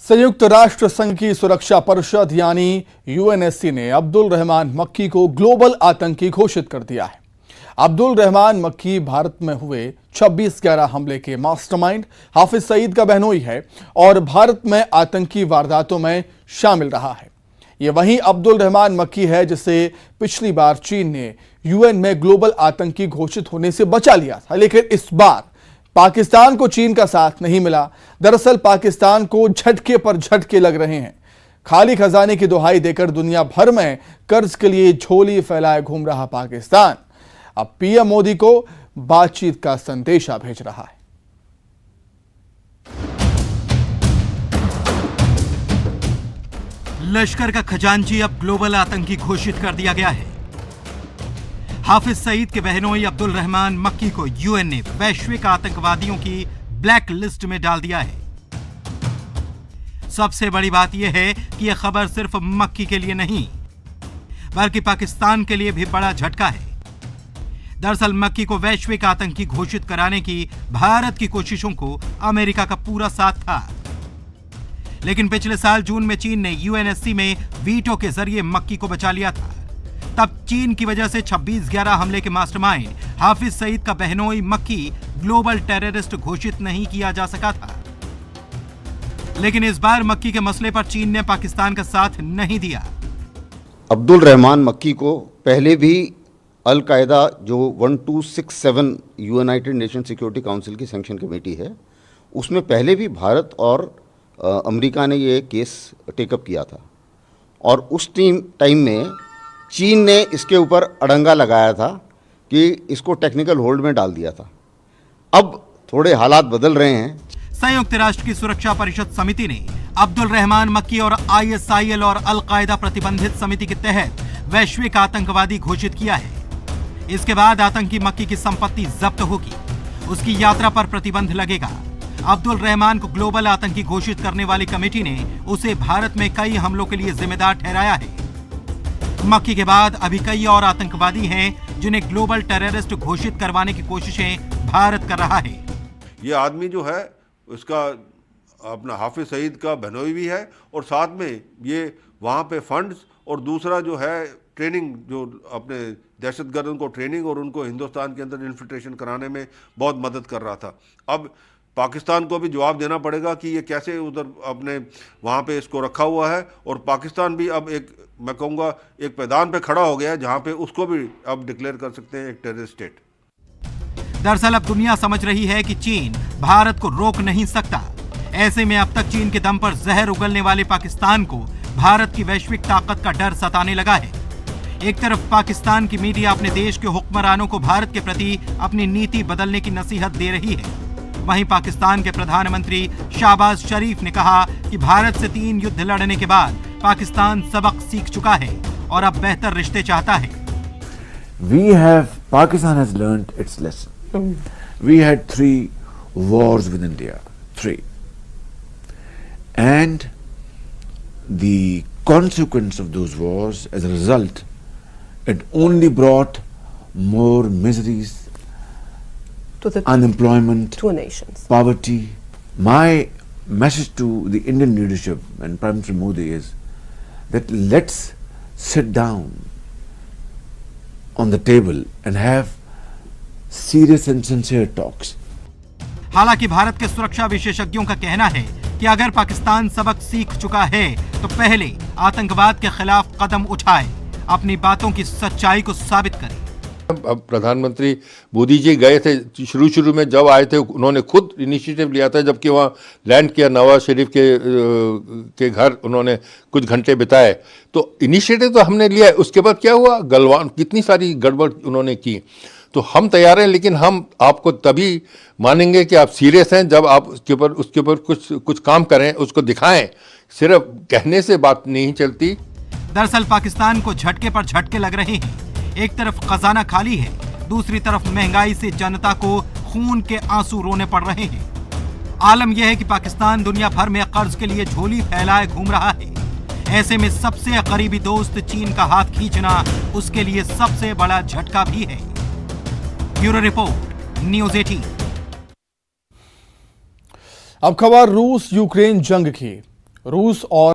संयुक्त राष्ट्र संघ की सुरक्षा परिषद यानी यूएनएससी ने अब्दुल रहमान मक्की को ग्लोबल आतंकी घोषित कर दिया है। अब्दुल रहमान मक्की भारत में हुए 26/11 हमले के मास्टरमाइंड हाफिज सईद का बहनोई है और भारत में आतंकी वारदातों में शामिल रहा है। ये वही अब्दुल रहमान मक्की है जिसे पिछली बार चीन ने यूएन में ग्लोबल आतंकी घोषित होने से बचा लिया था, लेकिन इस बार पाकिस्तान को चीन का साथ नहीं मिला। दरअसल पाकिस्तान को झटके पर झटके लग रहे हैं। खाली खजाने की दुहाई देकर दुनिया भर में कर्ज के लिए झोली फैलाए घूम रहा पाकिस्तान अब पीएम मोदी को बातचीत का संदेशा भेज रहा है। लश्कर का खजांची अब ग्लोबल आतंकी घोषित कर दिया गया है। हाफिज सईद के बहनोई अब्दुल रहमान मक्की को यूएन ने वैश्विक आतंकवादियों की ब्लैक लिस्ट में डाल दिया है। सबसे बड़ी बात यह है कि यह खबर सिर्फ मक्की के लिए नहीं बल्कि पाकिस्तान के लिए भी बड़ा झटका है। दरअसल मक्की को वैश्विक आतंकी घोषित कराने की भारत की कोशिशों को अमेरिका का पूरा साथ था, लेकिन पिछले साल जून में चीन ने यूएनएससी में वीटो के जरिए मक्की को बचा लिया था। तब चीन की वजह से 26/11 हमले के मास्टरमाइंड हाफिज सईद का बहनोई मक्की ग्लोबल टेररिस्ट घोषित नहीं किया जा सका था। लेकिन इस बार मक्की के मसले पर चीन ने पाकिस्तान का साथ नहीं दिया। अब्दुल रहमान मक्की को पहले भी अल कायदा जो 1267 यूनाइटेड नेशन सिक्योरिटी काउंसिल की सैंक्शन कमेटी है, उसमें पहले भी भारत और अमेरिका ने ये केस टेकअप किया था और उस टाइम में चीन ने इसके ऊपर अड़ंगा लगाया था कि इसको टेक्निकल होल्ड में डाल दिया था। अब थोड़े हालात बदल रहे हैं। संयुक्त राष्ट्र की सुरक्षा परिषद समिति ने अब्दुल रहमान मक्की और आईएसआईएल और अल कायदा प्रतिबंधित समिति के तहत वैश्विक आतंकवादी घोषित किया है। इसके बाद आतंकी मक्की की संपत्ति जब्त होगी, उसकी यात्रा पर प्रतिबंध लगेगा। अब्दुल रहमान को ग्लोबल आतंकी घोषित करने वाली कमेटी ने उसे भारत में कई हमलों के लिए जिम्मेदार ठहराया है। मक्की के बाद अभी कई और आतंकवादी हैं जिन्हें ग्लोबल टेररिस्ट घोषित करवाने की कोशिशें भारत कर रहा है। ये आदमी जो है उसका अपना हाफिज सईद का बहनोई भी है और साथ में ये वहाँ पे फंड्स और दूसरा जो है ट्रेनिंग, जो अपने दहशतगर्दों को ट्रेनिंग और उनको हिंदुस्तान के अंदर इन्फिल्ट्रेशन कराने में बहुत मदद कर रहा था। अब पाकिस्तान को भी जवाब देना पड़ेगा कि ये कैसे उधर अपने वहाँ पे इसको रखा हुआ है और पाकिस्तान भी अब एक, मैं कहूँगा, एक मैदान पे खड़ा हो गया है जहाँ पे उसको भी अब डिक्लेयर कर सकते हैं एक टेररिस्ट स्टेट। दरअसल अब दुनिया समझ रही है कि चीन भारत को रोक नहीं सकता। ऐसे में अब तक चीन के दम पर जहर उगलने वाले पाकिस्तान को भारत की वैश्विक ताकत का डर सताने लगा है। एक तरफ पाकिस्तान की मीडिया अपने देश के हुक्मरानों को भारत के प्रति अपनी नीति बदलने की नसीहत दे रही है, वहीं पाकिस्तान के प्रधानमंत्री शहबाज शरीफ ने कहा कि भारत से 3 युद्ध लड़ने के बाद पाकिस्तान सबक सीख चुका है और अब बेहतर रिश्ते चाहता है। Pakistan has learnt its lesson. We had 3 wars with India, 3. And the consequence of those wars, as a result, it only brought more miseries, unemployment, two nations, poverty. My message to the Indian leadership and Prime Minister Modi is that let's sit down on the table and have serious and sincere talks. हालांकि भारत के सुरक्षा विशेषज्ञों का कहना है कि अगर पाकिस्तान सबक सीख चुका है तो पहले आतंकवाद के खिलाफ कदम उठाए, अपनी बातों की सच्चाई को साबित करे। अब प्रधानमंत्री मोदी जी गए थे, शुरू में जब आए थे उन्होंने खुद इनिशिएटिव लिया था, जबकि वहाँ लैंड किया, नवाज शरीफ के घर उन्होंने कुछ घंटे बिताए, तो इनिशिएटिव तो हमने लिया है। उसके बाद क्या हुआ, गलवान कितनी सारी गड़बड़ उन्होंने की। तो हम तैयार हैं, लेकिन हम आपको तभी मानेंगे कि आप सीरियस हैं जब आप उसके ऊपर कुछ काम करें, उसको दिखाएं। सिर्फ कहने से बात नहीं चलती। दरअसल पाकिस्तान को झटके पर झटके लग रहे हैं। एक तरफ खजाना खाली है, दूसरी तरफ महंगाई से जनता को खून के आंसू रोने पड़ रहे हैं। आलम यह है कि पाकिस्तान दुनिया भर में कर्ज के लिए झोली फैलाए घूम रहा है। ऐसे में सबसे करीबी दोस्त चीन का हाथ खींचना उसके लिए सबसे बड़ा झटका भी है। Bureau report, news 18। अब खबर रूस यूक्रेन जंग की। रूस और